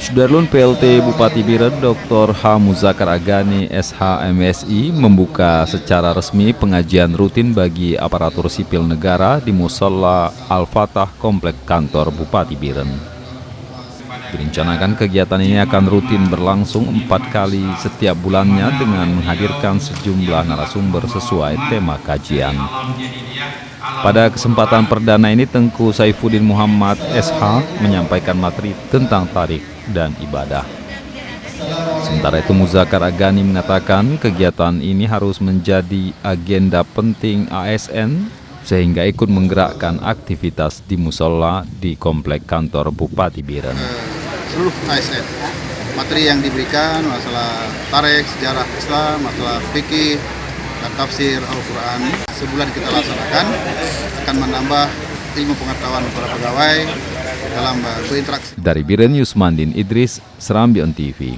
Sudarlun PLT Bupati Biren Dr. H. Muzakar Agani SH.MSI membuka secara resmi pengajian rutin bagi aparatur sipil negara di Musholla Al-Fatah Komplek Kantor Bupati Biren. Direncanakan kegiatan ini akan rutin berlangsung 4 kali setiap bulannya dengan menghadirkan sejumlah narasumber sesuai tema kajian. Pada kesempatan perdana ini Tengku Saifuddin Muhammad SH menyampaikan materi tentang tarik dan ibadah. Sementara itu Muzakar Agani mengatakan kegiatan ini harus menjadi agenda penting ASN sehingga ikut menggerakkan aktivitas di musola di Komplek Kantor Bupati Biren. Seluruh ASN, materi yang diberikan masalah tarik, sejarah Islam, masalah fikih, dan tafsir Al-Quran sebulan kita laksanakan akan menambah ilmu pengetahuan para pegawai dalam berinteraksi. Dari Biren, Yusmandin Idris, Serambi On TV.